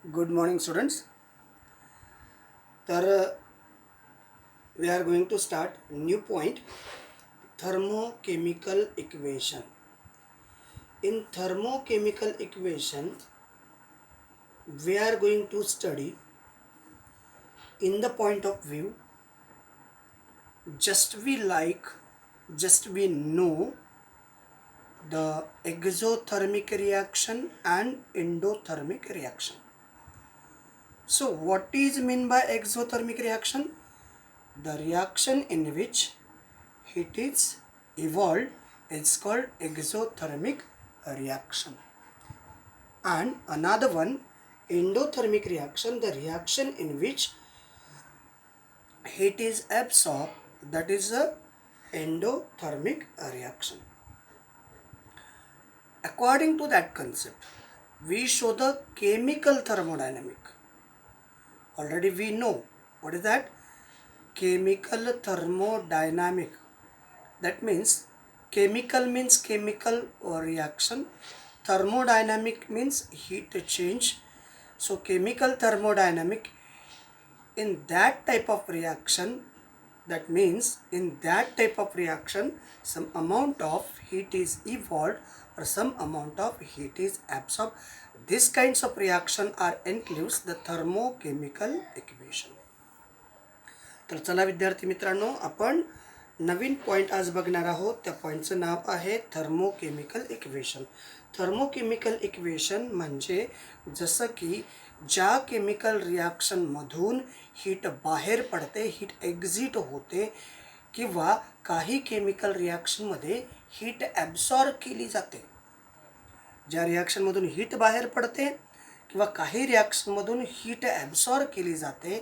Good morning, students. तर we are going to start new point, thermochemical equation. In thermochemical equation, we are going to study in the point of view just we know the exothermic reaction and endothermic reaction. So what is mean by exothermic reaction? The reaction in which heat is evolved is called exothermic reaction. And another one, endothermic reaction, the reaction in which heat is absorbed, that is a endothermic reaction. According to that concept, we show the chemical thermodynamic. Already we know what is that? Chemical thermodynamic. That means chemical reaction, thermodynamic means heat change. So chemical thermodynamic, in that type of reaction, that means in that type of reaction some amount of heat is evolved or some amount of heat is absorbed. These kinds of reaction are includes the thermochemical equation. तर चला विद्यार्थी मित्रांनो, आपण नवीन point आज बघणार आहोत. त्या पॉईंटचं नाव आहे थर्मोकेमिकल इक्वेशन. थर्मोकेमिकल इक्वेशन म्हणजे जसं की ज्या केमिकल रिॲक्शनमधून हीट बाहेर पडते, हीट एक्झिट होते, किंवा काही केमिकल रिॲक्शनमध्ये हीट ॲब्सॉर्ब केली जाते. ज्या रिॲक्शनमधून हीट बाहेर पडते किंवा काही रिॲक्शनमधून हीट ॲब्सॉर्ब केली जाते,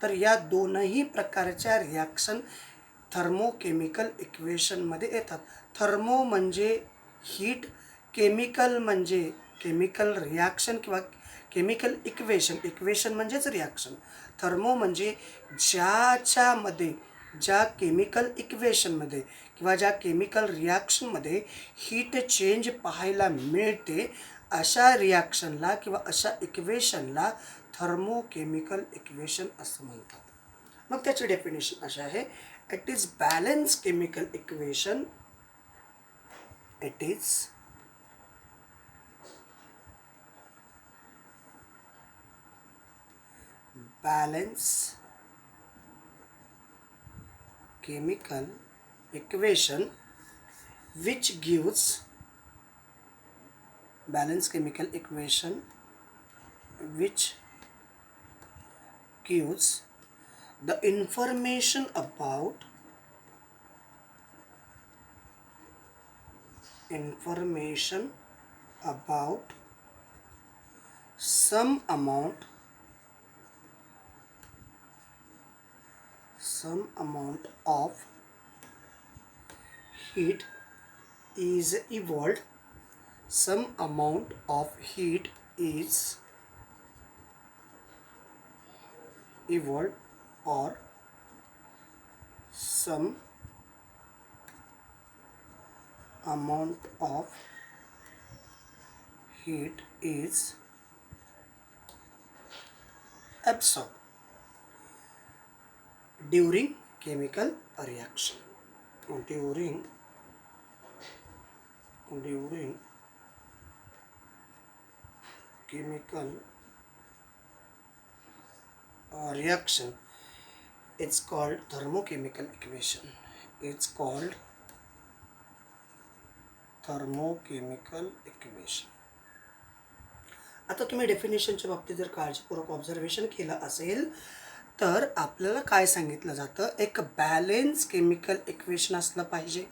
तर या दोनही प्रकारच्या रिॲक्शन थर्मोकेमिकल इक्वेशनमध्ये येतात. थर्मो म्हणजे हीट, केमिकल म्हणजे केमिकल रिॲक्शन किंवा केमिकल इक्वेशन म्हणजेच रिॲक्शन. थर्मो म्हणजे ज्याच्यामध्ये, ज्या केमिकल इक्वेशनमध्ये किंवा ज्या केमिकल रिॲक्शनमध्ये हीट चेंज पाहायला मिळते, अशा रिॲक्शनला किंवा अशा इक्वेशनला थर्मोकेमिकल इक्वेशन असं म्हणतात. मग त्याची डेफिनेशन अशी आहे, it is balance chemical equation. It is balance chemical equation which gives balanced chemical equation which gives the information about some amount of heat is evolved, some amount of heat is evolved, or some amount of heat is absorbed during chemical reaction. During chemical reaction, it's called thermochemical equation. It's called thermochemical equation. आता तुम्ही डेफिनेशनच्या बाबतीत जर काळजीपूर्वक observation केलं असेल तर आपल्याला काय सांगितलं जातं, एक बॅलन्स केमिकल इक्वेशन असलं पाहिजे.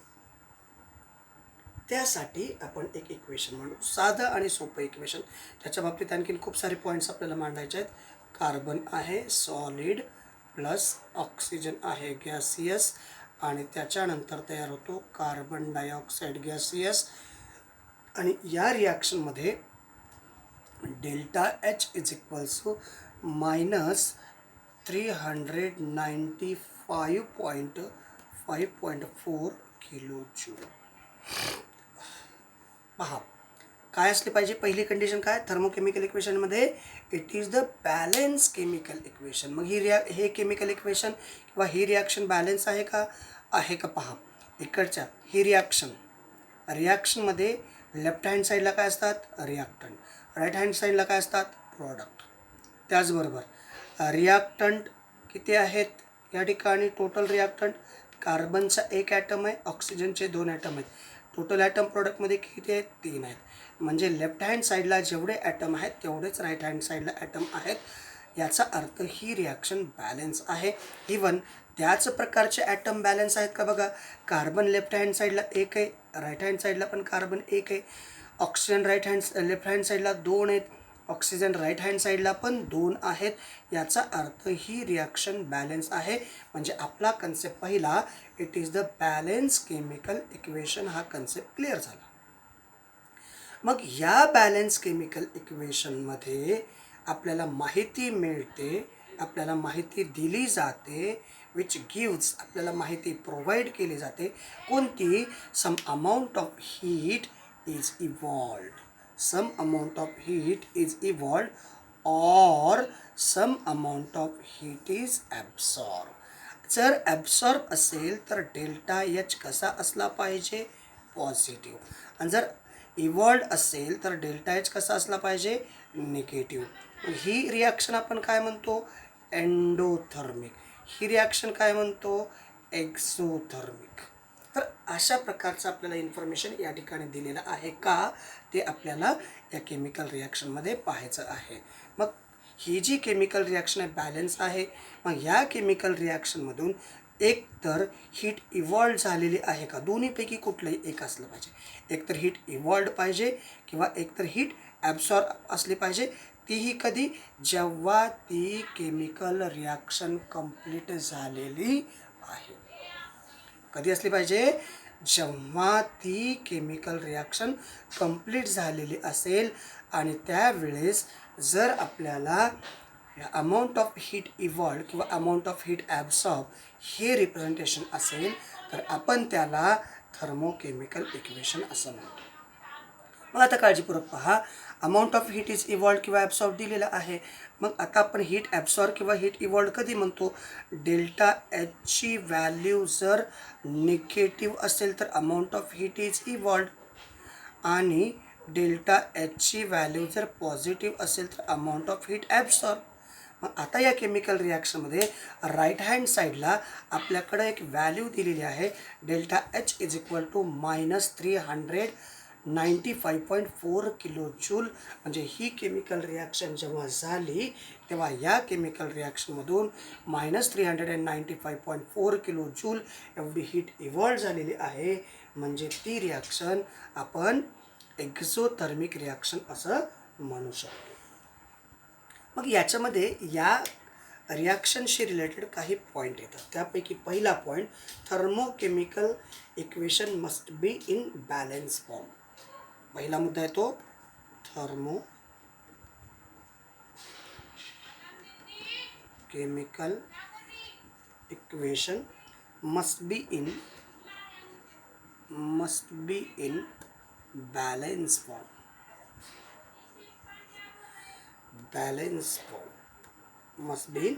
त्यासाठी आपण एक इक्वेशन म्हणू, साधं आणि सोपं इक्वेशन. त्याच्या बाबतीत आणखीन खूप सारे पॉईंट्स आपल्याला मांडायचे आहेत. कार्बन आहे सॉलिड, प्लस ऑक्सिजन आहे गॅसियस, आणि त्याच्यानंतर तयार होतो कार्बन डायऑक्साईड गॅसियस. आणि या रिॲक्शनमध्ये delta H is equals to -395.5.4 kilo joule. पहा, काय असली पाहिजे, पहिली कंडिशन काय, थर्मोकेमिकल इक्वेशनमध्ये it is the balance chemical equation. मग हे केमिकल इक्वेशन किंवा ही रिॲक्शन बॅलेन्स आहे का पहा. इकडच्या ही रिॲक्शनमध्ये लेफ्ट हँड साईडला काय असतात, रिॲक्टंट, राईट हँड साईडला काय असतात, प्रॉडक्ट. त्याचबरोबर रिॲक्टंट किती आहेत या ठिकाणी, टोटल रिॲक्टंट कार्बनचा 1 ॲटम आहे, ऑक्सिजनचे 2 ॲटम आहेत. टोटल ॲटम प्रोडक्टमध्ये किती आहेत, 3 आहेत. म्हणजे लेफ्ट हँड साईडला जेवढे ॲटम आहेत तेवढेच राईट हँड साईडला ॲटम आहेत. याचा अर्थ ही रिॲक्शन बॅलन्स आहे. इवन त्याच प्रकारचे ॲटम बॅलन्स आहेत का बघा. कार्बन लेफ्ट हँड साईडला 1 आहे, राईट हँड साईडला पण कार्बन 1 आहे. ऑक्सिजन लेफ्ट हँड साईडला 2 आहेत, ऑक्सिजन राईट हँड साईडला पण 2 आहेत. याचा अर्थ ही रिॲक्शन बॅलन्स आहे. म्हणजे आपला कन्सेप्ट पहिला, it is the balance chemical equation, हा कन्सेप्ट क्लिअर झाला. मग या बॅलन्स केमिकल इक्वेशनमध्ये आपल्याला माहिती मिळते, आपल्याला माहिती दिली जाते, विच गिव्स, आपल्याला माहिती प्रोव्हाइड केली जाते. कोणती, some amount of heat is evolved, some amount of heat is evolved और some amount of heat is absorb. जर ॲब्सॉर्ब असेल तर डेल्टा एच कसा असला पाहिजे, पॉझिटिव्ह. आणि जर इव्हॉल्व्ड असेल तर डेल्टा एच कसा असला पाहिजे, निगेटिव्ह. ही रिॲक्शन आपण काय म्हणतो, एंडोथर्मिक. ही रिॲक्शन काय म्हणतो, एक्झोथर्मिक. तर अशा प्रकारचं आपल्याला इन्फॉर्मेशन या ठिकाणी दिलेलं आहे का, ते आपल्याला या केमिकल रिॲक्शनमध्ये पाहायचं आहे. मग ही जी केमिकल रिॲक्शन आहे बॅलन्स आहे. मग या केमिकल रिॲक्शनमधून एक तर हीट इव्हॉल्व झालेली आहे का, दोन्हीपैकी कुठलंही एक असलं पाहिजे. एक तर हीट इव्हॉल्व पाहिजे किंवा एक तर हीट ॲब्सॉर्ब असली पाहिजे. तीही कधी, जेव्हा ती केमिकल रिॲक्शन कंप्लीट झालेली आहे. कधी असली पाहिजे, जेव्हा ती केमिकल रिॲक्शन कंप्लीट झालेली असेल. आणि त्यावेळेस जर आपल्याला अमाऊंट ऑफ हीट इव्हॉल्व किंवा अमाऊंट ऑफ हीट ॲब्सॉर्ब हे रिप्रेझेंटेशन असेल तर आपण त्याला थर्मोकेमिकल इक्वेशन असं म्हणतो. मग आता काळजीपूर्वक पहा, amount of heat is evolve किंवा ॲब्सॉर्ब दिलेलं आहे. मग आता आपण हीट ॲब्सॉर्ब किंवा हीट इव्हॉल्व कधी म्हणतो, डेल्टा एचची व्हॅल्यू जर निगेटिव्ह असेल तर amount of heat is evolve, आणि डेल्टा एचची व्हॅल्यू जर पॉझिटिव्ह असेल तर अमाऊंट ऑफ हीट ॲब्सॉर्ब. मग आता या केमिकल रिॲक्शनमध्ये राईट हँड साईडला आपल्याकडं एक व्हॅल्यू दिलेली आहे, delta H is equal to -395.4 kilojoule. म्हणजे ही केमिकल रिॲक्शन जेव्हा झाली तेव्हा या केमिकल रिॲक्शनमधून -395.4 किलो जूल एवढी हीट इव्हॉल्व झालेली आहे. म्हणजे ती रिॲक्शन आपण एक्झोथर्मिक रिॲक्शन असं म्हणू शकतो. मग याच्यामध्ये या रिॲक्शनशी रिलेटेड काही पॉईंट येतात. त्यापैकी पहिला point, thermochemical equation must be in balance form. पहिला मुद्दा आहे तो thermochemical equation must be in balance form. Must be in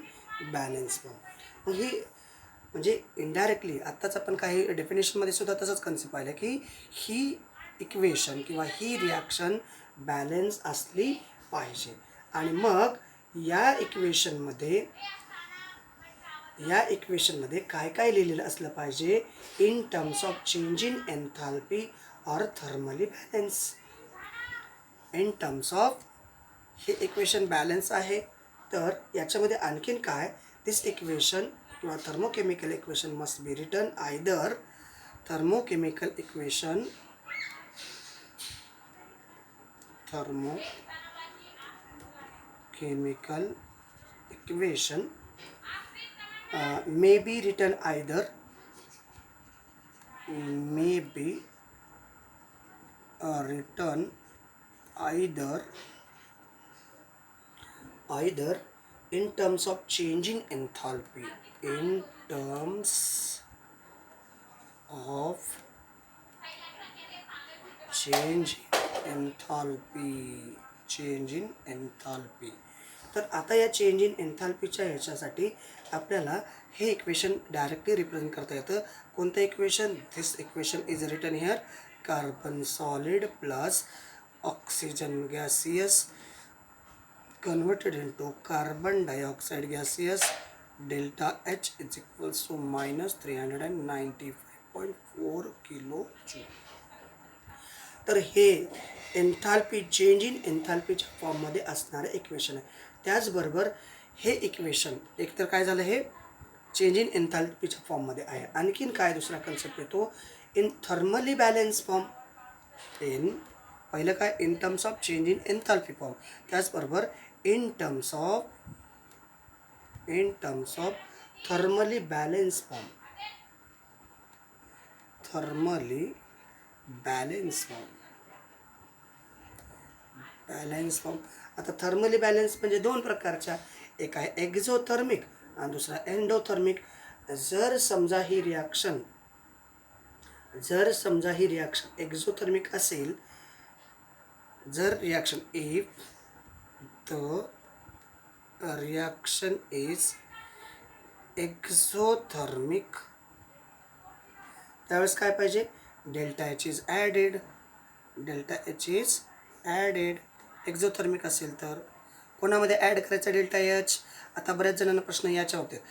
balance form. मग ही म्हणजे इनडायरेक्टली आत्ताच आपण काही डेफिनेशनमध्ये सुद्धा तसंच कन्सेप्ट पाहिलं की ही इक्वेशन किंवा ही रिॲक्शन बॅलन्स असली पाहिजे. आणि मग या इक्वेशनमध्ये काय काय लिहिलेलं असलं पाहिजे, in terms of change in enthalpy और thermally balance. In terms of, हे इक्वेशन बॅलन्स आहे. तर याच्यामध्ये आणखीन काय, दिस इक्वेशन किंवा thermochemical equation must be written either thermochemical equation may be written either in terms of changing enthalpy, in terms of changing enthalpy, change in enthalpy. तर आता या चेंज इन एन्थाल्पीच्या ह्याच्यासाठी आपल्याला हे इक्वेशन डायरेक्टली रिप्रेझेंट करता येतं. कोणतं equation? This equation is written here. Carbon solid plus oxygen gaseous converted into carbon dioxide gaseous, delta H is equals to minus 395.4 kilojoule. तर हे एन्थाल्पी, चेंज इन एन्थाल्पीच्या फॉर्ममध्ये असणारं इक्वेशन आहे. त्याचबरोबर हे इक्वेशन एकतर काय झालं, हे चेंज इन एन्थाल्पीच्या फॉर्ममध्ये आहे. आणखीन काय दुसरा कन्सेप्ट येतो? In thermally balance form. पहिलं काय? In terms of change in enthalpy form. त्याचबरोबर in terms of thermally balanced form. Thermally balanced form. आता थर्मली बॅलन्स म्हणजे दोन प्रकारच्या, एक आहे एक्झोथर्मिक आणि दुसरा एंडोथर्मिक. जर समजा ही रिॲक्शन एक्झोथर्मिक असेल, जर reaction if the reaction is exothermic, त्यावेळेस काय पाहिजे? Delta H is added. Exothermic असेल तर कोणामध्ये ॲड करायचा डेल्टा एच? आता बऱ्याच जणांना प्रश्न याच्या होते.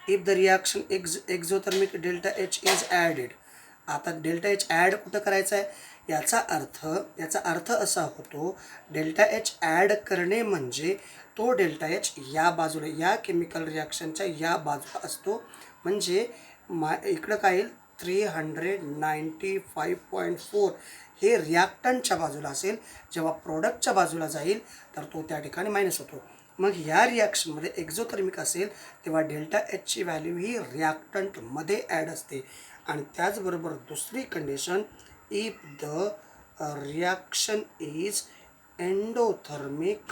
If the reaction exothermic delta H is added. आता डेल्टा एच ॲड कुठं करायचा आहे? याचा अर्थ असा होतो, डेल्टा एच ॲड करणे म्हणजे तो डेल्टा एच या बाजूला, या केमिकल रिॲक्शनच्या या बाजूला असतो. म्हणजे इकडं काय येईल? 395.4 हे रिॲक्टंटच्या बाजूला असेल. जेव्हा प्रोडक्टच्या बाजूला जाईल तर तो त्या ठिकाणी मायनस होतो. मग या रिॲक्शनमध्ये एक्झोथर्मिक असेल तेव्हा डेल्टा एचची व्हॅल्यू ही रिॲक्टंटमध्ये ॲड असते. आणि त्याचबरोबर दुसरी condition, if the reaction is endothermic,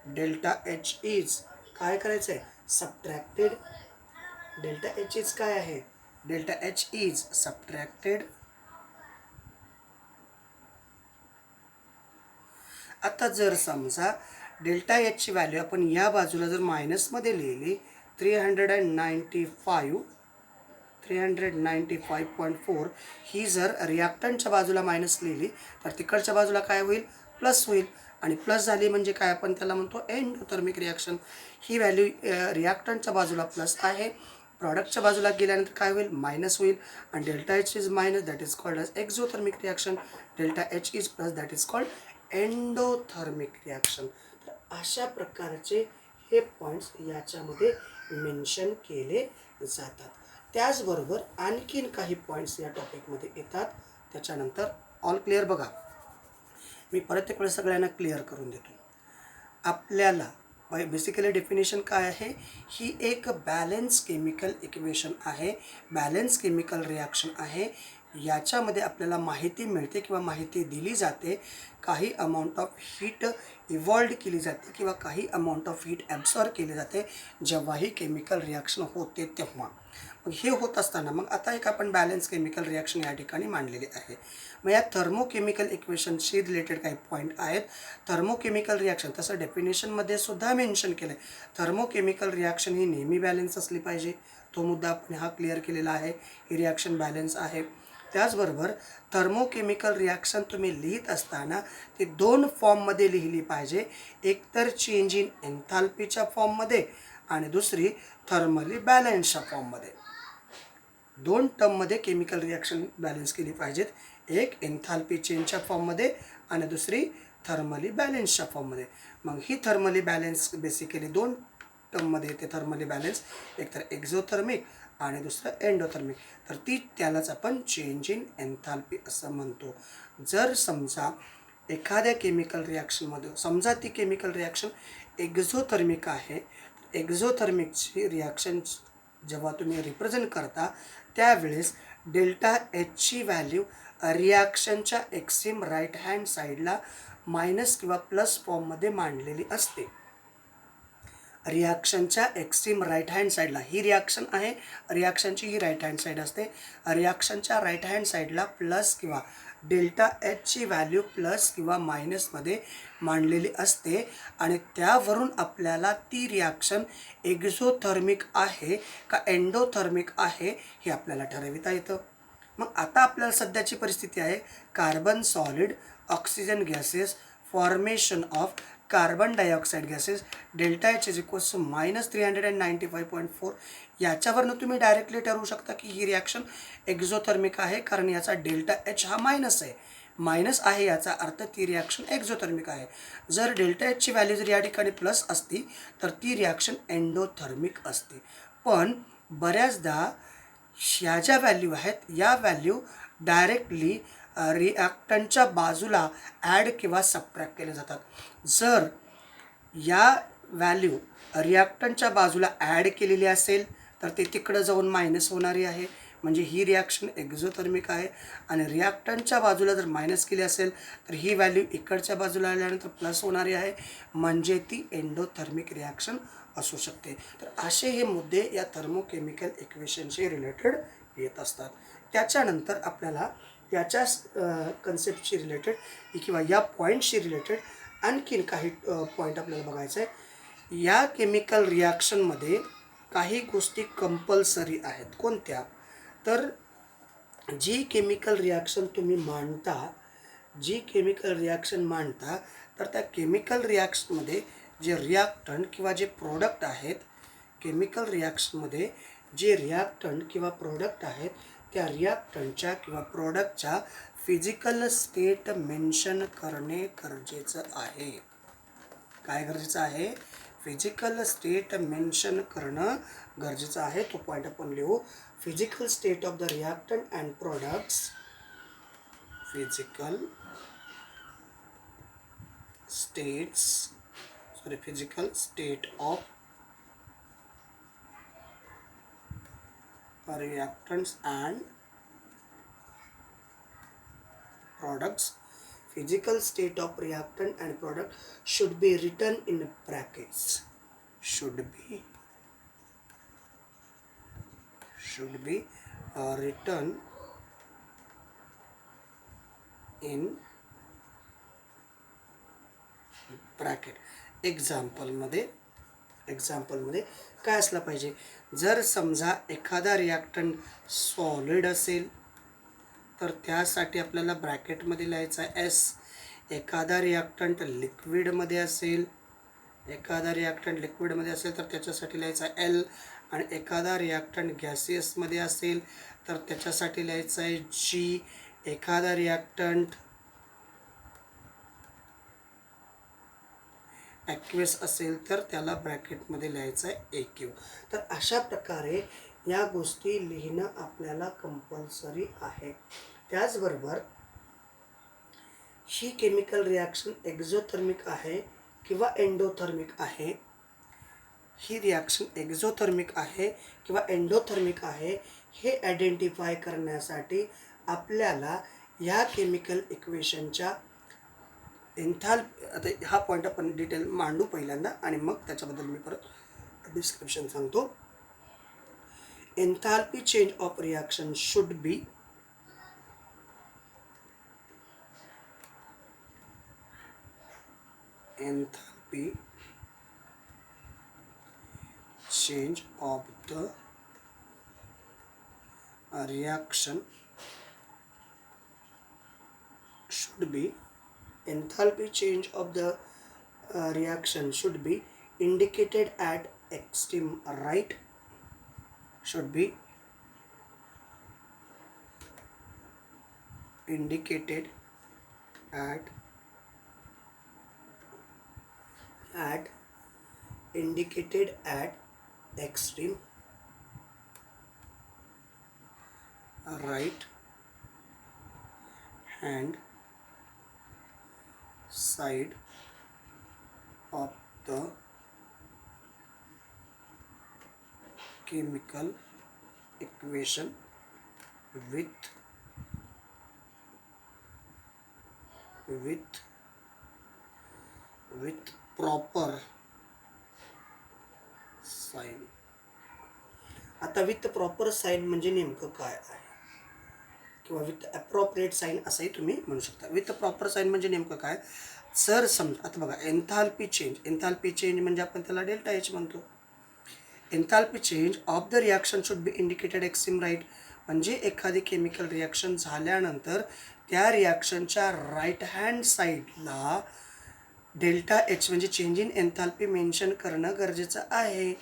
delta H is काय करायचं आहे? सबट्रॅक्टेड. डेल्टा एच इज काय आहे? Delta H is subtracted. आता जर समजा डेल्टा एचची व्हॅल्यू आपण या बाजूला जर मायनसमध्ये लिहिली, 395.4 ही जर रिॲक्टंटच्या बाजूला मायनस लिहिली तर तिकडच्या बाजूला काय होईल? प्लस होईल. आणि प्लस झाली म्हणजे काय? आपण त्याला म्हणतो एंडोथर्मिक रिॲक्शन. ही व्हॅल्यू रिॲक्टंटच्या बाजूला प्लस आहे, प्रॉडक्टच्या बाजूला गेल्यानंतर काय होईल? मायनस होईल. आणि delta H is minus, that is called as exothermic reaction. Delta H is plus, that is called endothermic reaction. तर अशा प्रकारचे हे पॉईंट्स याच्यामध्ये मेन्शन केले जातात. त्याचबरोबर आणखीन काही पॉईंट्स या टॉपिकमध्ये येतात. त्याच्यानंतर ऑल क्लिअर बघा, मी परत एक वेळेस सगळ्यांना क्लिअर करून देतो. आपल्याला बेसिकली डेफिनेशन काय आहे? ही एक बॅलन्स केमिकल इक्वेशन आहे, बॅलन्स केमिकल रिॲक्शन आहे. याच्यामध्ये आपल्याला माहिती मिळते किंवा माहिती दिली जाते. काही अमाऊंट ऑफ हीट इव्हॉल्ड केली जाते किंवा काही अमाऊंट ऑफ हीट ॲब्सॉर्ब केली जाते जेव्हा ही केमिकल रिॲक्शन होते तेव्हा. मग हे होत असताना मग आता एक आपण बॅलन्स केमिकल रिॲक्शन या ठिकाणी मांडलेली आहे. मग या थर्मोकेमिकल इक्वेशनशी रिलेटेड काही पॉईंट आहेत. थर्मोकेमिकल रिॲक्शन तसं डेफिनेशनमध्ये सुद्धा मेन्शन केलं आहे, थर्मोकेमिकल रिॲक्शन ही नेहमी बॅलन्स असली पाहिजे. तो मुद्दा आपण हा क्लिअर केलेला आहे. ही रिॲक्शन बॅलन्स आहे. त्याचबरोबर थर्मोकेमिकल रिॲक्शन तुम्ही लिहित असताना ती दोन फॉर्ममध्ये लिहिली पाहिजे. एक तर चेंज इन एन्थाल्पीच्या फॉर्ममध्ये आणि दुसरी थर्मली बॅलन्सच्या फॉर्ममध्ये. दोन टर्ममध्ये केमिकल रिॲक्शन बॅलन्स केली पाहिजेत. एक एन्थाल्पी चेंजच्या फॉर्ममध्ये आणि दुसरी थर्मली बॅलन्सच्या फॉर्ममध्ये. मग ही थर्मली बॅलन्स बेसिकली दोन टर्ममध्ये येते. थर्मली बॅलन्स एक तर एक्झोथर्मिक आणि दुसरं एंडोथर्मिक. तर त्यालाच आपण चेंज इन एन्थाल्पी असं म्हणतो. जर समजा एखाद्या केमिकल रिॲक्शनमध्ये समजा ती केमिकल रिॲक्शन एक्झोथर्मिक आहे, एक्झोथर्मिकची रिॲक्शन जेव्हा तुम्ही रिप्रेझेंट करता त्यावेळेस डेल्टा एचची व्हॅल्यू रिॲक्शनच्या एक्स्ट्रीम राईट हँड साईडला मायनस किंवा प्लस फॉर्ममध्ये मांडलेली असते. रिॲक्शनच्या एक्स्ट्रीम राईट हँड साईडला ही रिॲक्शन आहे, रिॲक्शनची ही राईट हँड साईड असते. रिॲक्शनच्या राईट हँड साईडला प्लस किंवा डेल्टा एचची व्हॅल्यू प्लस किंवा मायनसमध्ये मांडलेली असते आणि त्यावरून आपल्याला ती रिॲक्शन एक्झोथर्मिक आहे का एंडोथर्मिक आहे हे आपल्याला ठरविता येतं. मग आता आपल्याला सध्याची परिस्थिती आहे carbon solid, oxygen gases, formation of carbon dioxide gases, delta H is equals to -395.4. याच्यावरनं तुम्ही डायरेक्टली ठरवू शकता की ही रिॲक्शन एक्झोथर्मिक आहे, कारण याचा डेल्टा एच हा मायनस आहे. मायनस आहे याचा अर्थ ती रिॲक्शन एक्झोथर्मिक आहे. जर डेल्टा एचची व्हॅल्यू जर या ठिकाणी प्लस असती तर ती रिॲक्शन एंडोथर्मिक असते. पण बऱ्याचदा ह्या ज्या व्हॅल्यू आहेत या व्हॅल्यू डायरेक्टली रिॲक्टंटच्या बाजूला ॲड किंवा सबट्रॅक्ट केले जातात. जर या व्हॅल्यू रिॲक्टंटच्या बाजूला ॲड केलेली असेल तर ते तिकडं जाऊन मायनस होणारी आहे, म्हणजे ही रिॲक्शन एक्झोथर्मिक आहे. आणि रिॲक्टंटच्या बाजूला जर मायनस केली असेल तर ही व्हॅल्यू इकडच्या बाजूला आल्यानंतर प्लस होणारी आहे, म्हणजे ती एंडोथर्मिक रिॲक्शन असू शकते. तर असे हे मुद्दे या थर्मोकेमिकल इक्वेशनशी रिलेटेड येत असतात. त्याच्यानंतर आपल्याला याच्या कन्सेप्टशी रिलेटेड किंवा या पॉईंटशी रिलेटेड आणखीन काही पॉईंट आपल्याला बघायचं आहे. या केमिकल रिॲक्शनमध्ये काही गोष्टी कंपल्सरी आहेत. कोणत्या? तर जी केमिकल रिॲक्शन तुम्ही मांडता, तर त्या केमिकल रिॲक्शनमध्ये जे रिॲक्टंट किंवा जे प्रोडक्ट आहेत, केमिकल रिॲक्शनमध्ये जे रिॲक्टंट किंवा प्रोडक्ट आहेत त्या रिॲक्टंटच्या किंवा प्रोडक्टच्या फिजिकल स्टेट मेन्शन करणे गरजेचं आहे. काय गरजेचं आहे? फिजिकल स्टेट मेन्शन करणं गरजेचं आहे. तो पॉईंट आपण लिहू. Physical state of the reactant and products, physical state of reactants and products, physical state of reactant and product should be written in brackets, should be written in bracket. एक्झाम्पलमध्ये काय असलं पाहिजे? जर समजा एखादा रिॲक्टंट सॉलिड असेल तर त्यासाठी आपल्याला ब्रॅकेटमध्ये लिहायचा आहे एस. एखादा रिॲक्टंट लिक्विडमध्ये असेल तर त्याच्यासाठी लिहायचा आहे एल. आणि एखादा रिॲक्टंट गॅसियसमध्ये असेल तर त्याच्यासाठी लिहायचं आहे जी. एखादा रिॲक्टंट ॲक्वेस असेल तर त्याला ब्रॅकेटमध्ये लिहायचं आहे AQ. तर अशा प्रकारे या गोष्टी लिहिणं आपल्याला कंपल्सरी आहे. त्याचबरोबर ही केमिकल रिॲक्शन एक्झोथर्मिक आहे किंवा एंडोथर्मिक आहे, ही रिॲक्शन एक्झोथर्मिक आहे किंवा एंडोथर्मिक आहे हे आयडेंटिफाय करण्यासाठी आपल्याला ह्या केमिकल इक्वेशनच्या आता हा पॉईंट आपण डिटेल मांडू पहिल्यांदा आणि मग त्याच्याबद्दल मी परत डिस्क्रिप्शन सांगतो. Enthalpy change of reaction should B enthalpy change of the reaction should be enthalpy change of the reaction should be indicated at extreme right, should be indicated at extreme right hand side of the chemical equation with proper sign. आता with proper sign म्हणजे नेमकं काय आहे, किंवा with appropriate sine असंही तुम्ही म्हणू शकता. विथ प्रॉपर साईन म्हणजे नेमकं काय, जर समजा आता बघा एन्थाल्पी चेंज म्हणजे आपण त्याला डेल्टा एच म्हणतो. Enthalpy change of the reaction should be indicated extreme right. म्हणजे एखादी केमिकल रिॲक्शन झाल्यानंतर त्या रिॲक्शनच्या राईट हँड साईडला डेल्टा एच म्हणजे चेंज इन एन्थाल्पी मेन्शन करणं गरजेचं आहे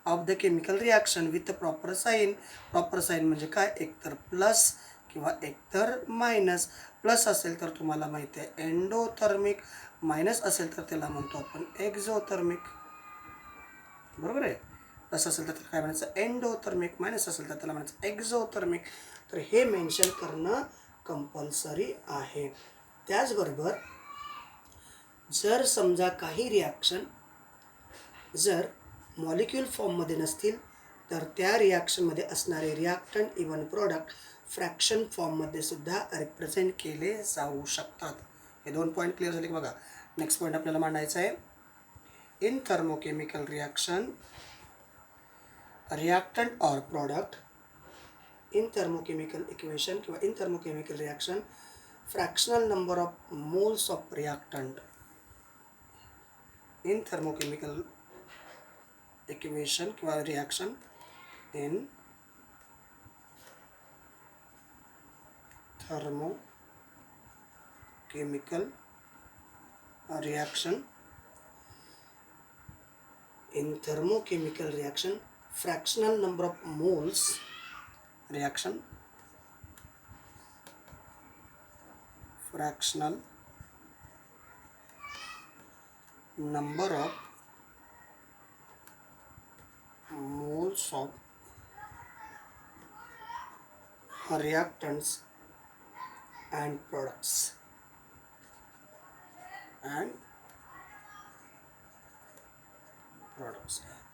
of the chemical reaction with proper sign. Proper sign म्हणजे काय, एकतर प्लस किंवा एकतर मायनस. प्लस असेल तर तुम्हाला माहिती आहे एंडोथर्मिक, मायनस असेल तर त्याला म्हणतो आपण एक्झोथर्मिक. बरोबर आहे. प्लस असेल तर त्याला काय म्हणायचं, एंडोथर्मिक. मायनस असेल तर त्याला म्हणायचं एक्झोथर्मिक. तर हे मेन्शन करणं कंपल्सरी आहे. त्याचबरोबर जर समजा काही रिॲक्शन जर मॉलिक्यूल फॉर्ममध्ये नसतील तर त्या रिॲक्शनमध्ये असणारे रिॲक्टंट इव्हन प्रॉडक्ट फ्रॅक्शन फॉर्ममध्ये सुद्धा रिप्रेझेंट केले जाऊ शकतात. हे 2 पॉईंट क्लिअर झाले की बघा. नेक्स्ट पॉईंट आपल्याला मांडायचा आहे. In thermochemical reaction reactant or product in thermochemical equation किंवा in thermochemical reaction fractional number of moles of reactant in thermochemical equation किंवा reaction in thermochemical reaction in thermochemical reaction fractional number of moles reaction fractional number of moles of reactants and products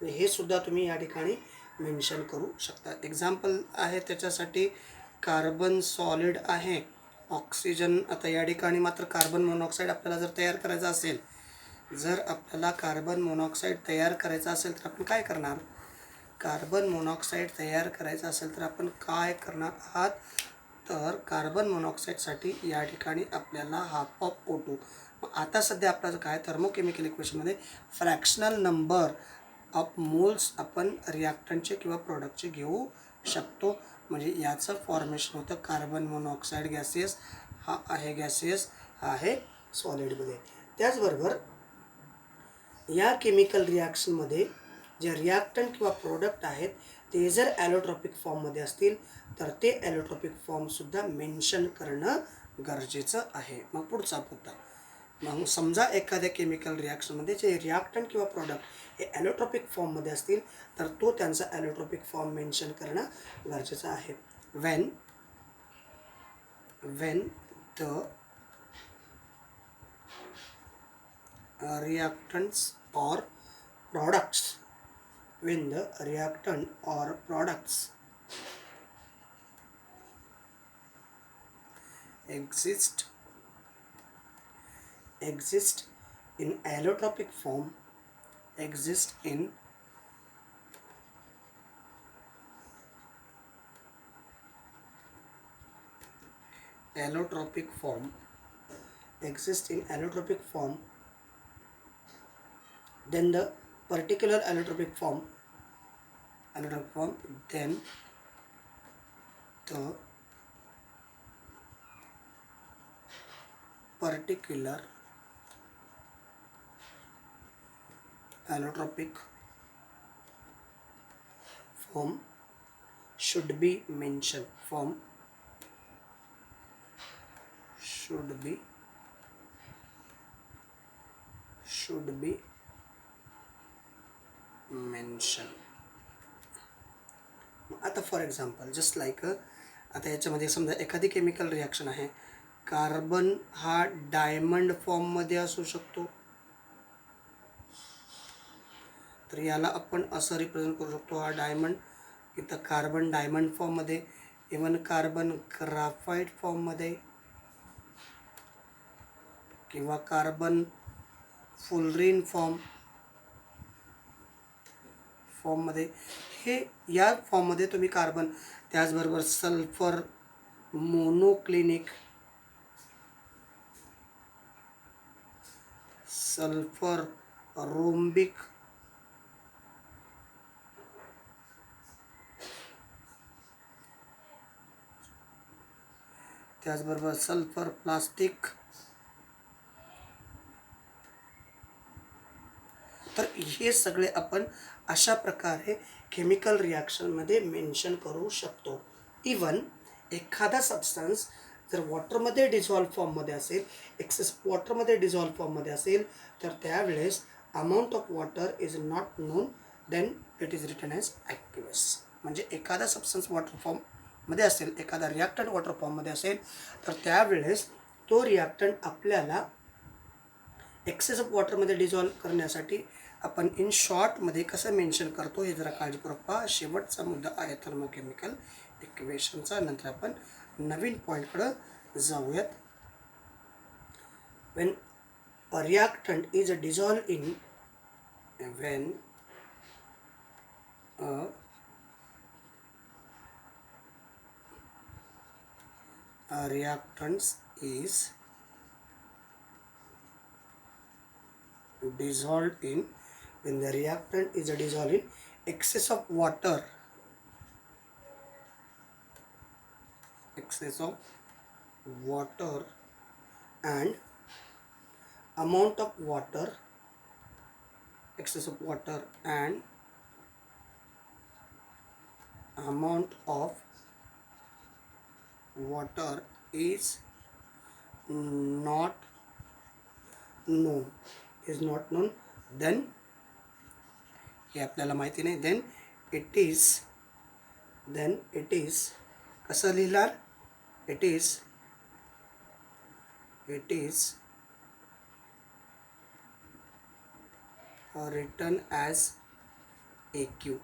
हे सुद्धा तुम्ही या ठिकाणी mention करू शकता. Example आहे त्याच्यासाठी कार्बन सॉलिड आहे, ऑक्सिजन. आता या ठिकाणी मात्र कार्बन मोनॉक्साईड आपल्याला जर तयार करायचा असेल, जर आपल्याला कार्बन मोनॉक्साईड तयार करायचा असेल तर आपण काय करणार, कार्बन मोनॉक्साईड तयार करायचा असेल तर आपण काय करणार आहात, तर कार्बन मोनॉक्साईडसाठी या ठिकाणी आपल्याला हाफ ऑफ O2. आता सध्या आपल्याला काय थर्मोकेमिकल इक्वेशनमध्ये फ्रॅक्शनल नंबर ऑफ मोल्स आपण रिॲक्टंटचे किंवा प्रोडक्टचे घेऊ शकतो. म्हणजे याचं फॉर्मेशन होतं कार्बन मोनॉक्साईड गॅसेस, हा आहे गॅसेस, हा आहे सॉलिडमध्ये. त्याचबरोबर या केमिकल रिॲक्शनमध्ये जे रिॲक्टंट किंवा प्रोडक्ट आहेत ते जर ॲलोट्रॉपिक फॉर्ममध्ये असतील तर ते ॲलोट्रॉपिक फॉर्मसुद्धा मेन्शन करणं गरजेचं आहे. मग पुढचा मुद्दा, मग समजा एखाद्या केमिकल रिॲक्शनमध्ये जे रिॲक्टंट किंवा प्रोडक्ट हे ॲलोट्रॉपिक फॉर्ममध्ये असतील तर तो त्यांचा ॲलोट्रॉपिक फॉर्म मेन्शन करणं गरजेचं आहे. when the reactants or products when the reactant or products exist in allotropic form, exist in allotropic form, then the particular allotropic form, then the particular allotropic form should be mentioned. Should be mentioned. आता for example just like आता याच्यामध्ये समजा एखादी chemical reaction आहे, carbon हा diamond फॉर्ममध्ये असू शकतो, तर याला आपण असं रिप्रेझेंट करू शकतो, हा डायमंड, इथं कार्बन डायमंड फॉर्ममध्ये, इवन कार्बन ग्राफाईट फॉर्ममध्ये किंवा कार्बन फुलरीन फॉर्ममध्ये, हे या फॉर्ममध्ये तुम्ही कार्बन, त्याचबरोबर सल्फर मोनोक्लिनिक, सल्फर रोम्बिक, त्याचबरोबर सल्फर प्लास्टिक. तर हे सगळे आपण अशा प्रकारे केमिकल रिॲक्शनमध्ये मेन्शन करू शकतो. इवन एखादा सबस्टन्स जर वॉटरमध्ये डिझॉल्व फॉर्ममध्ये असेल, एक्सेस वॉटरमध्ये डिझॉल्व फॉर्ममध्ये असेल, तर त्यावेळेस amount of water is not known, then it is written as actives. म्हणजे एखादा सबस्टन्स वॉटर फॉर्ममध्ये असेल, एखादा रिॲक्टंट वॉटर फॉर्ममध्ये असेल, तर त्यावेळेस तो रिॲक्टंट आपल्याला एक्सेस ऑफ वॉटरमध्ये डिझॉल्व करण्यासाठी आपण इन शॉर्टमध्ये कसं मेन्शन करतो हे जरा काळजीपूर्वक पहा. शेवटचा मुद्दा आहे थर्मोकेमिकल इक्वेशनचा. नंतर आपण नवीन पॉईंटकडं जाऊयात. When a reactant is dissolve in, Wien a reactants is dissolved in, when the reactant is dissolved in excess of water, excess of water and amount of water, excess of water and amount of water is not known, is not known, then हे आपल्याला माहिती नाही, then it is कसं लिहिणार, it is written as AQ,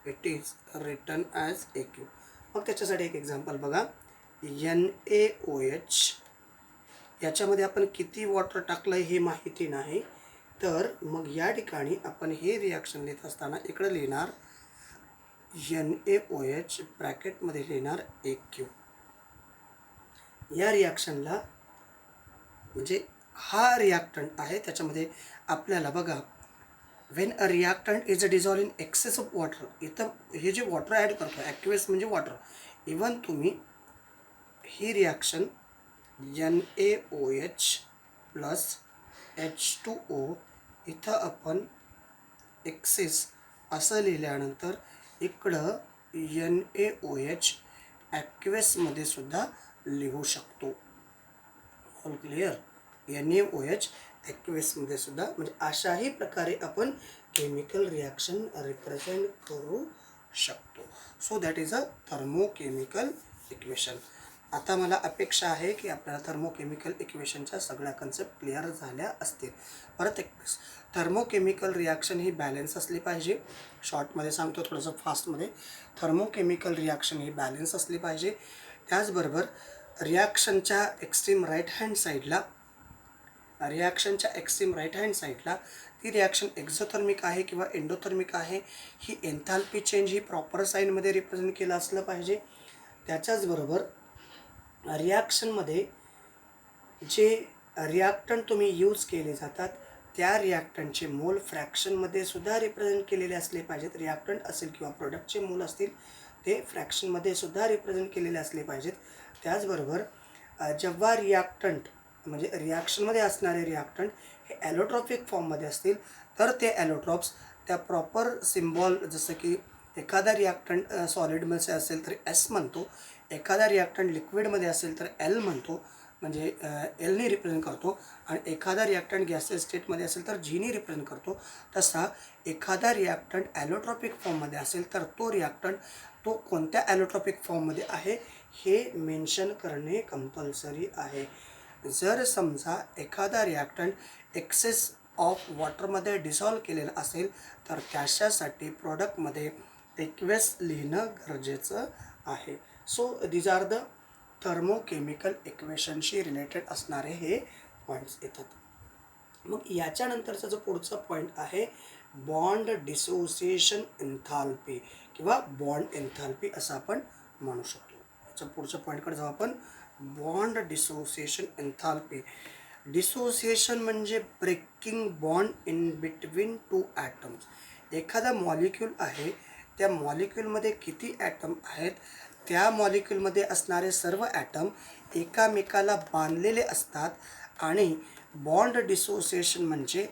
it is written as AQ. मग त्याच्यासाठी एक example बघा. NaOH, याच्यामध्ये आपण किती वॉटर टाकलं हे माहिती नाही, तर मग या ठिकाणी आपण हे रिॲक्शन लिहित असताना इकडे लिहिणार NaOH, ब्रॅकेटमध्ये लिहिणार AQ. या रिॲक्शनला म्हणजे हा रिॲक्टंट आहे, त्याच्यामध्ये आपल्याला बघा, when a reactant is a dissolve in excess of water, इथं हे जे वॉटर ॲड करतो, ॲक्टिव्हस म्हणजे वॉटर, इवन तुम्ही ही रिॲक्शन NaOH प्लस H2O, इथं आपण एक्सेस असं लिहिल्यानंतर इकडं NaOH ॲक्टिव्हसमध्ये सुद्धा लिहू शकतो. All clear? NaOH ॲक्टिव्हसमध्ये सुद्धा, म्हणजे अशाही प्रकारे आपण केमिकल रिॲक्शन रिप्रेझेंट करू शकतो. So that is a thermochemical equation. आता मला अपेक्षा आहे की आपल्याला थर्मोकेमिकल इक्वेशनच्या सगळ्या कन्सेप्ट क्लिअर झाल्या असतील. परत एक थर्मोकेमिकल रिॲक्शन ही बॅलन्स असली पाहिजे. शॉर्टमध्ये सांगतो, थोडंसं फास्टमध्ये. थर्मोकेमिकल रिॲक्शन ही बॅलन्स असली पाहिजे. त्याचबरोबर रिॲक्शनच्या एक्स्ट्रीम राईट हँड साईडला ती रिॲक्शन एक्झोथर्मिक आहे किंवा एंडोथर्मिक आहे, ही एन्थाल्पी चेंज ही प्रॉपर साईनमध्ये रिप्रेझेंट केलं असलं पाहिजे. त्याच्याचबरोबर रिॲक्शनमध्ये जे रिॲक्टंट तुम्ही यूज केले जातात त्या रिॲक्टंटचे मोल फ्रॅक्शनमध्ये सुद्धा रिप्रेझेंट केलेले असले पाहिजेत. रिॲक्टंट असेल किंवा प्रोडक्टचे मोल असतील ते फ्रॅक्शनमध्ये सुद्धा रिप्रेझेंट केलेले असले पाहिजेत. त्याचबरोबर जेव्हा रिॲक्टंट म्हणजे रिॲक्शनमध्ये असणारे रिॲक्टंट हे ॲलोट्रॉपिक फॉर्ममध्ये असतील, तर ते ॲलोट्रॉप्स त्या प्रॉपर सिम्बॉल, जसं की एखादा रिॲक्टंट सॉलिडमध्ये असेल तर S म्हणतो, एखादा रिॲक्टंट लिक्विडमध्ये असेल तर L म्हणतो, म्हणजे Lने रिप्रेझेंट करतो, आणि एखादा रिॲक्टंट गॅसियस स्टेटमध्ये असेल तर Gने रिप्रेझेंट करतो. तसा एखादा रिॲक्टंट ॲलोट्रॉपिक फॉर्ममध्ये असेल तर तो रिॲक्टंट तो कोणत्या ॲलोट्रॉपिक फॉर्ममध्ये आहे हे मेन्शन करणे कंपल्सरी आहे. जर समजा एखादा रिॲक्टंट एक्सेस ऑफ वॉटरमध्ये डिसॉल्व केलेला असेल तर त्याच्यासाठी प्रोडक्टमध्ये एक्वेस लिहिणं गरजेचं आहे. So these are the thermochemical इक्वेशनशी रिलेटेड असणारे हे पॉईंट्स येतात. मग याच्यानंतरचा जो पुढचा पॉईंट आहे बॉन्ड डिसोसिएशन एन्थाल्पी किंवा बॉन्ड एन्थाल्पी असं आपण म्हणू शकतो. याच्या पुढच्या पॉईंटकडे जाऊ आपण. Bond dissociation enthalpy. डिसोसिएशन म्हणजे breaking bond in between two atoms. एखादा मॉलिक्यूल आहे, त्या मॉलिक्यूलमध्ये किती ॲटम आहेत, त्या मॉलिक्यूलमध्ये असणारे सर्व ॲटम एकामेकाला बांधलेले असतात आणि बॉन्ड डिसोसिएशन म्हणजे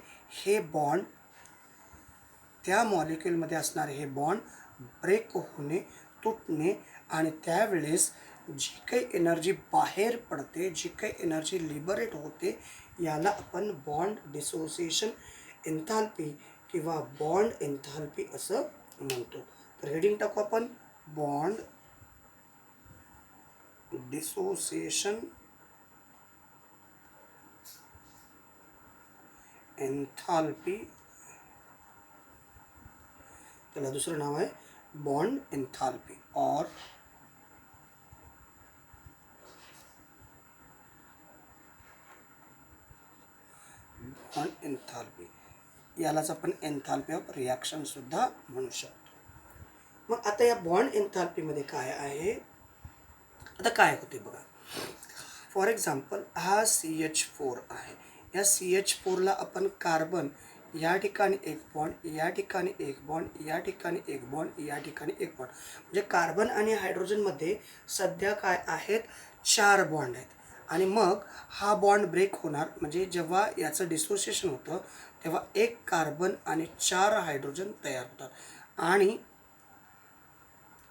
हे बॉन्ड, त्या मॉलिक्यूलमध्ये असणारे हे बॉन्ड ब्रेक होणे, तुटणे आणि त्यावेळेस जी काही एनर्जी बाहेर पडते, जी काही एनर्जी लिबरेट होते, याला आपण बॉन्ड डिसोसिएशन एन्थाल्पी किंवा बॉन्ड एन्थाल्पी असं म्हणतो. तर हेडिंग टाकू आपण, बॉन्ड डिसोसिएशन एन्थाल्पी. त्याला दुसरं नाव आहे बॉन्ड एन्थाल्पी और बॉन्ड एन्थाल्पी. यालाच आपण एन्थाल्पी ऑफ रिॲक्शन सुद्धा म्हणू शकतो. मग आता या बॉन्ड एन्थाल्पीमध्ये काय आहे, आता काय होते बघा. फॉर एक्झाम्पल हा CH4 आहे. या CH4ला आपण कार्बन या ठिकाणी एक बॉन्ड, या ठिकाणी एक बॉन्ड, या ठिकाणी एक बॉन्ड, या ठिकाणी एक बॉन्ड, म्हणजे कार्बन आणि हायड्रोजनमध्ये सध्या काय आहेत, 4 बॉन्ड आहेत. आणि मग हा बॉन्ड ब्रेक होणार, म्हणजे जेव्हा याचं डिसोसिएशन होतं तेव्हा एक कार्बन आणि 4 हायड्रोजन तयार होतात आणि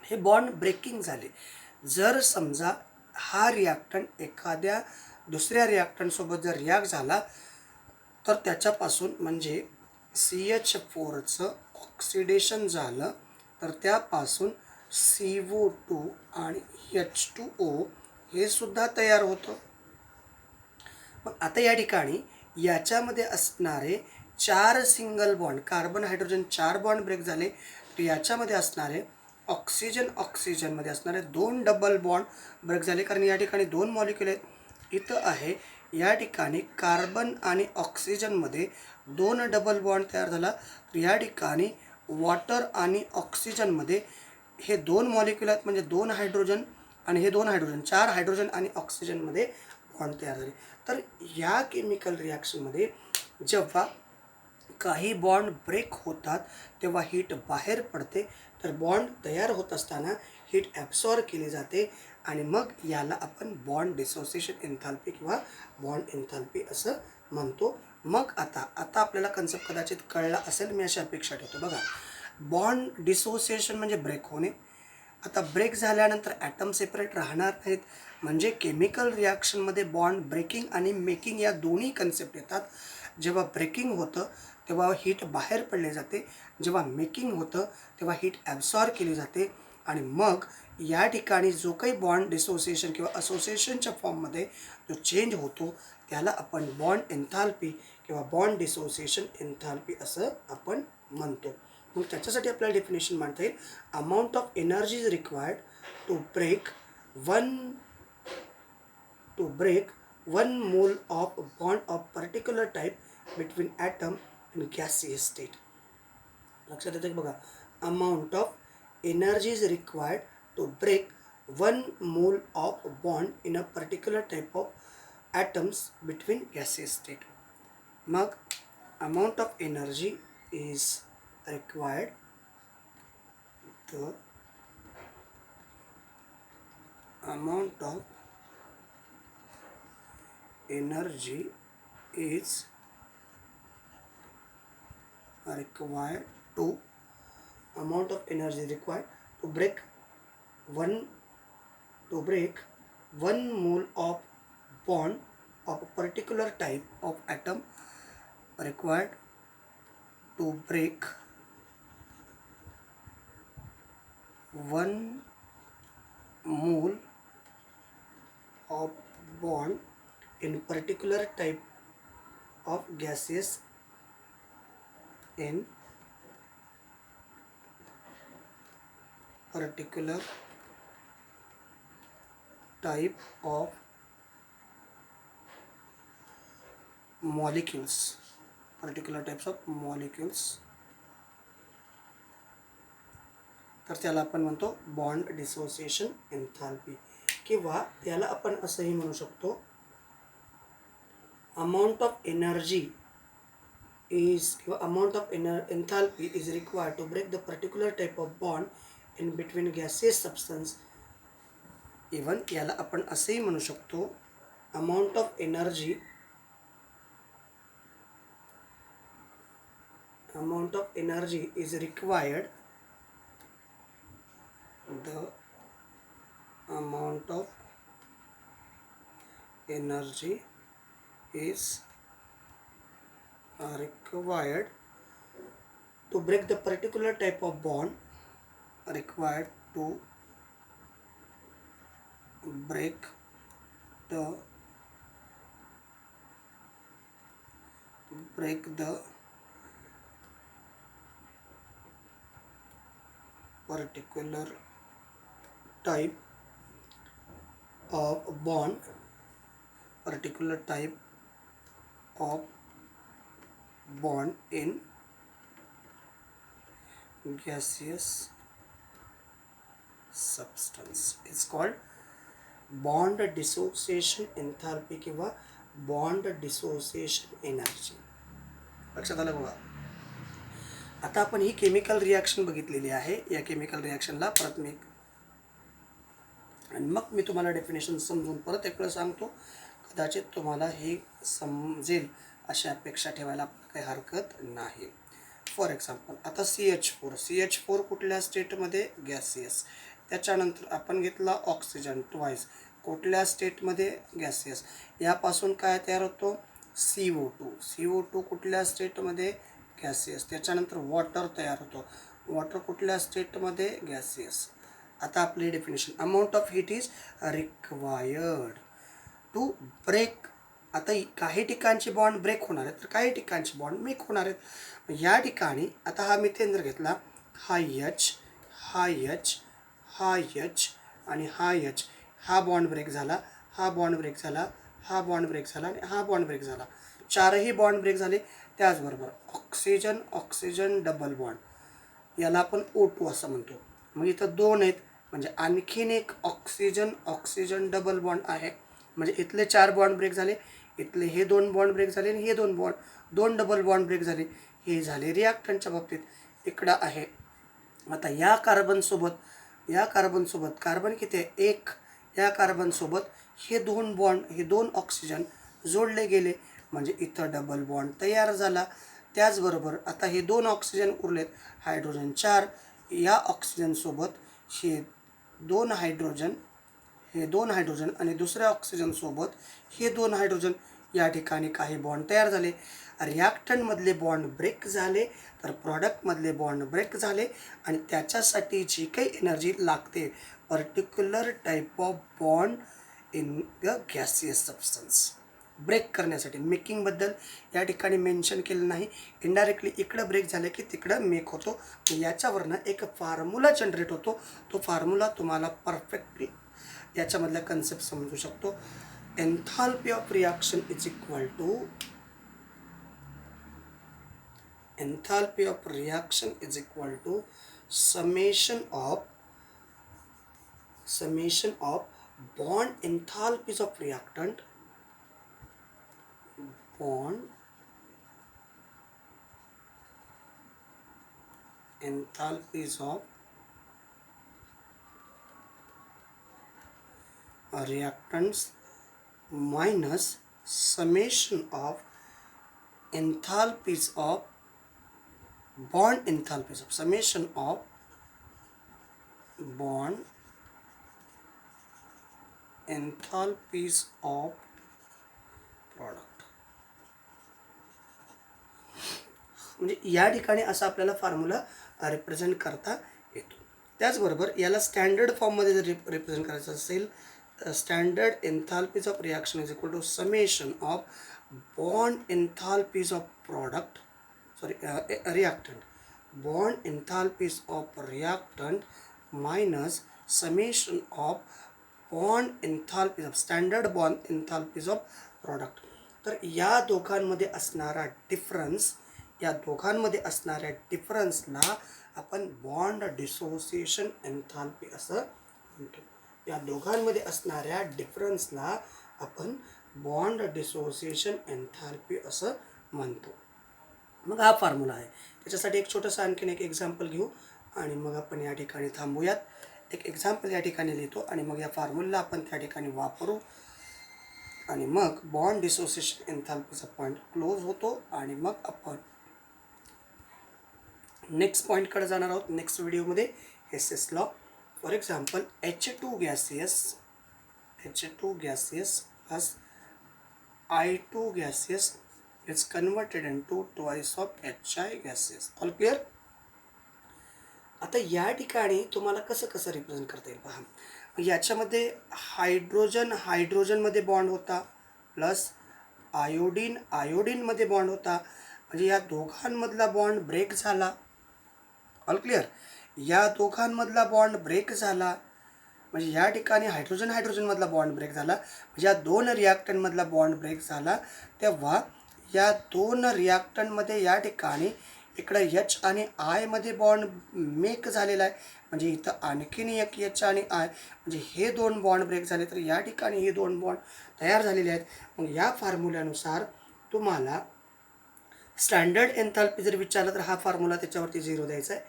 हे बॉन्ड ब्रेकिंग झाले. जर समजा हा रिॲक्टंट एखाद्या दुसऱ्या रिॲक्टंटसोबत जर रिॲक्ट झाला तर त्याच्यापासून म्हणजे CH4चं ऑक्सिडेशन झालं तर त्यापासून CO2 आणि H2O हे सुद्धा तयार होतं. मग आता या ठिकाणी याच्यामध्ये असणारे 4 single bond, carbon hydrogen 4 bond break झाले, तर याच्यामध्ये असणारे ऑक्सिजनमध्ये असणारे 2 डबल बॉन्ड ब्रेक झाले, कारण या ठिकाणी 2 मॉलिक्यूल आहेत. इथं आहे या ठिकाणी कार्बन आणि ऑक्सिजनमध्ये 2 डबल बॉन्ड तयार झाला, तर या ठिकाणी वॉटर आणि ऑक्सिजनमध्ये हे 2 मॉलिक्यूल आहेत, म्हणजे 2 हायड्रोजन आणि हे 2 हायड्रोजन, 4 हायड्रोजन आणि ऑक्सिजनमध्ये बॉन्ड तयार झाले. तर या केमिकल रिॲक्शनमध्ये जेव्हा काही बॉन्ड ब्रेक होतात तेव्हा हीट बाहेर पडते, तर बॉन्ड तयार होत असताना हीट ॲब्सॉर्ब केली जाते आणि मग याला आपण बॉन्ड डिसोसिएशन एन्थाल्पी किंवा बॉन्ड एन्थाल्पी असं म्हणतो. मग आता आपल्याला कन्सेप्ट कदाचित कळला असेल, मी अशी अपेक्षा ठेवतो. बघा, बॉन्ड डिसोसिएशन म्हणजे ब्रेक होणे. आता ब्रेक झाल्यानंतर ॲटम सेपरेट राहणार नाहीत, म्हणजे केमिकल रिॲक्शनमध्ये बॉन्ड ब्रेकिंग आणि मेकिंग या दोन्ही कन्सेप्ट येतात. जेव्हा ब्रेकिंग होतं तेव्हा हीट बाहेर पडली जाते, जेव्हा मेकिंग होतं तेव्हा हीट ॲब्सॉर्ब केली जाते आणि मग या ठिकाणी जो काही बॉन्ड डिसोसिएशन किंवा असोसिएशनच्या फॉर्ममध्ये जो चेंज होतो त्याला आपण बॉन्ड एन्थाल्पी किंवा बॉन्ड डिसोसिएशन एन्थाल्पी असं आपण म्हणतो. मग त्याच्यासाठी आपल्याला डेफिनेशन मांडता येईल, amount of energy is required to break one mole of bond of particular type between atom in gaseous state. लक्षात येतं की बघा, amount of energy is required to break 1 mole of bond in a particular type of atoms between gaseous state. मग amount of energy is required, the amount of energy is required to break one mole of bond of a particular type of atom, required to break 1 mole of bond in particular type of gases in particular type of molecules, particular types of molecules तर त्याला आपण म्हणतो bond dissociation enthalpy, किंवा त्याला आपण असंही म्हणू शकतो amount of energy is amount of enthalpy is required to break the particular type of bond in between gaseous substance. Even याला आपण असेही म्हणू शकतो amount of energy is required, the amount of energy is required to break the particular type of bond, required to break the particular type of bond, in gaseous substance is called bond dissociation enthalpy किंवा bond dissociation energy. लक्षात आलं बघा. आता आपण ही chemical reaction बघितलेली आहे. या chemical रिॲक्शनला परत मी आणि मग मी तुम्हाला डेफिनेशन समजून परत एक वेळ सांगतो. कदाचित तुम्हाला हे समजेल अशी अपेक्षा ठेवायला काही हरकत नाही. फॉर एक्झाम्पल आता CH4 कुठल्या स्टेटमध्ये? गॅसियस. त्याच्यानंतर आपण घेतला ऑक्सिजन ट्वाईस, कुठल्या स्टेटमध्ये? गॅसियस. यापासून काय तयार होतो? CO2 कुठल्या स्टेटमध्ये? गॅसियस. त्याच्यानंतर वॉटर तयार होतो. वॉटर कुठल्या स्टेटमध्ये? गॅसियस. आता आपली definition, amount of heat is required to break. आता काही ठिकाणचे बॉन्ड ब्रेक होणार आहेत तर काही ठिकाणचे बॉन्ड मेक होणार आहेत. या ठिकाणी आता हा मिथेन जर घेतला, हा H आणि हा H, हा बॉन्ड ब्रेक झाला, हा बॉन्ड ब्रेक झाला, हा बॉन्ड ब्रेक झाला आणि हा बॉन्ड ब्रेक झाला. चारही बॉन्ड ब्रेक झाले. त्याचबरोबर ऑक्सिजन डबल बॉन्ड, याला आपण O2 असं म्हणतो. मग इथं दोन आहेत म्हणजे आणखीन एक ऑक्सिजन डबल बॉन्ड आहे. म्हणजे इथले 4 बॉन्ड ब्रेक झाले, इथले हे 2 बॉन्ड ब्रेक झाले आणि हे 2 डबल बॉन्ड ब्रेक झाले. हे झाले रिॲक्टंटच्या बाबतीत. इकडं आहे आता या कार्बनसोबत कार्बन किती आहे? 1. या कार्बनसोबत हे 2 ऑक्सिजन जोडले गेले म्हणजे इथं डबल बॉन्ड तयार झाला. त्याचबरोबर आता हे 2 ऑक्सिजन उरलेत, हायड्रोजन 4. या ऑक्सिजनसोबत हे 2 हायड्रोजन आणि दुसऱ्या ऑक्सिजनसोबत हे 2 हायड्रोजन. या ठिकाणी काही बॉन्ड तयार झाले. रिॲक्टंटमधले बॉन्ड ब्रेक झाले तर प्रॉडक्टमधले बॉन्ड ब्रेक झाले आणि त्याच्यासाठी जी काही एनर्जी लागते, particular type of bond in the gaseous substance break करण्यासाठी. मेकिंगबद्दल या ठिकाणी मेन्शन केलं नाही. इनडायरेक्टली इकडं ब्रेक झालं की तिकडं मेक होतो. याच्यावरनं एक फॉर्म्युला जनरेट होतो. तो फॉर्म्युला तुम्हाला परफेक्टली याच्यामधल्या कन्सेप्ट समजू शकतो. Enthalpy of reaction is equal to summation of bond enthalpies of reactant, bond enthalpies of reactants minus summation of enthalpies of bond enthalpies of summation of bond enthalpies of product. म्हणजे या ठिकाणी असा आपल्याला formula represent करता येतो. त्याचबरोबर याला standard फॉर्ममध्ये जर रिप्रेझेंट करायचं असेल, standard enthalpies of reaction is equal to summation of bond enthalpies of product reactant, bond enthalpies of reactant minus summation of bond enthalpies of standard bond enthalpies of product. तर या दोघांमध्ये असणारा difference या दोघांमध्ये असणाऱ्या डिफरन्सला आपण बॉन्ड डिसोसिएशन एन्थाल्पी असं म्हणतो. या दोघांमध्ये असणाऱ्या डिफरन्सला आपण बॉन्ड डिसोसिएशन एन्थाल्पी असं म्हणतो. मग हा फॉर्म्युला आहे. त्याच्यासाठी एक छोटंसं आणखीन एक एक्झाम्पल घेऊ आणि मग आपण या ठिकाणी थांबूयात. एक एक्झाम्पल या ठिकाणी लिहितो आणि मग या फॉर्म्युला आपण त्या ठिकाणी वापरू आणि मग बॉन्ड डिसोसिएशन एन्थाल्पीचा पॉईंट क्लोज होतो आणि मग आपण नेक्स्ट पॉईंटकडे जाणार आहोत नेक्स्ट व्हिडिओमध्ये. Hess's law. For example H2 gaseous plus I2 gaseous is converted into twice of HI gaseous. All clear? आता या ठिकाणी तुम्हाला कसं रिप्रेझेंट करता येईल पहा. याच्यामध्ये हायड्रोजनमध्ये बॉन्ड होता प्लस आयोडीनमध्ये बॉन्ड होता. म्हणजे या दोघांमधला बॉन्ड ब्रेक झाला. All clear? या दोघांमधला बॉन्ड ब्रेक झाला म्हणजे या ठिकाणी हायड्रोजनमधला बॉन्ड ब्रेक झाला. म्हणजे या दोन रिॲक्टंटमधला बॉन्ड ब्रेक झाला. तेव्हा या दोन रिॲक्टंटमध्ये या ठिकाणी इकडं H आणि आयमध्ये बॉन्ड मेक झालेला आहे. म्हणजे इथं आणखीन एक H आणि आय म्हणजे हे दोन बॉन्ड ब्रेक झाले तर या ठिकाणी हे दोन बॉन्ड तयार झालेले आहेत. मग या फॉर्म्युल्यानुसार तुम्हाला स्टँडर्ड एन्थाल्पी जर विचारलं तर हा फॉर्म्युला त्याच्यावरती 0 द्यायचा आहे.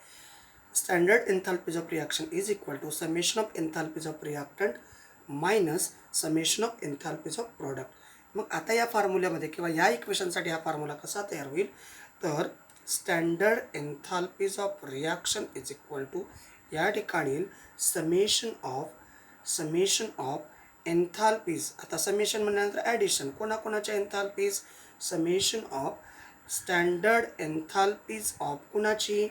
Standard enthalpies of reaction is equal to summation of enthalpies of reactant minus summation of enthalpies of product. मग आता या फॉर्म्युल्यामध्ये किंवा या इक्वेशनसाठी हा फॉर्म्युला कसा तयार होईल तर standard enthalpies of reaction is equal to या ठिकाणी समेशन ऑफ एन्थाल्पीज. आता समेशन म्हणल्यानंतर ॲडिशन कोणाकोणाच्या enthalpies summation of standard enthalpies of कुणाची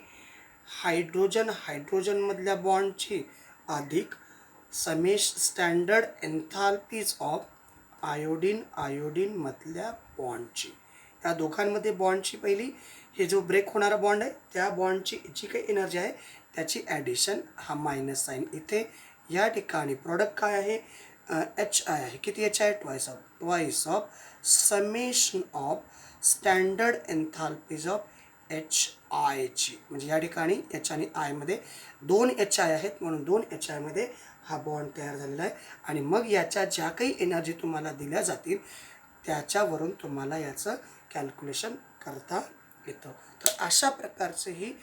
हायड्रोजनमधल्या बॉन्डची अधिक स्टँडर्ड एन्थाल्पीज ऑफ आयोडीनमधल्या बॉन्डची. या दोघांमध्ये बॉन्डची पहिली हे जो ब्रेक होणारा बॉन्ड आहे त्या बॉन्डची जी काही एनर्जी आहे त्याची ॲडिशन हा मायनस साईन इथे. या ठिकाणी प्रॉडक्ट काय आहे HI आहे. किती H आहे twice of summation of standard enthalpies of HIची. म्हणजे या ठिकाणी H आणि आयमध्ये 2 HI आहेत म्हणून 2 HIमध्ये हा बॉन्ड तयार झालेला आहे. आणि मग याच्या ज्या काही एनर्जी तुम्हाला दिल्या जातील त्याच्यावरून तुम्हाला याचं कॅल्क्युलेशन करता येतं. तर अशा प्रकारचे ही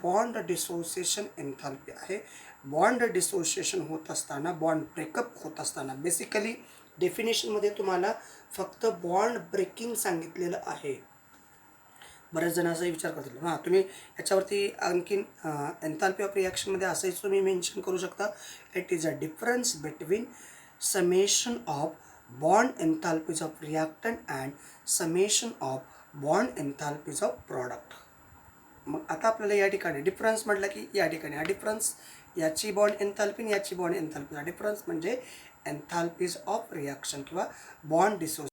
बॉन्ड डिसोसिएशन एन्थाल्पी आहे. बॉन्ड डिसोसिएशन होत असताना बॉन्ड ब्रेकअप होत असताना बेसिकली डेफिनेशनमध्ये तुम्हाला फक्त बॉन्ड ब्रेकिंग सांगितलेलं आहे. बरेच जण असा विचार करतील हां तुम्ही याच्यावरती आणखीन एन्थाल्पी ऑफ रिॲक्शनमध्ये असंही तुम्ही मेन्शन करू शकता. It is a difference between summation of bond enthalpies of reactant and summation of bond enthalpies of product. मग आता आपल्याला या ठिकाणी डिफरन्स म्हटलं की या ठिकाणी हा डिफरन्स याची बॉन्ड एन्थाल्पी आणि याची बॉन्ड एन्थाल्पी. हा डिफरन्स म्हणजे एन्थाल्पीज ऑफ रिॲक्शन किंवा बॉन्ड डिसोसिएशन.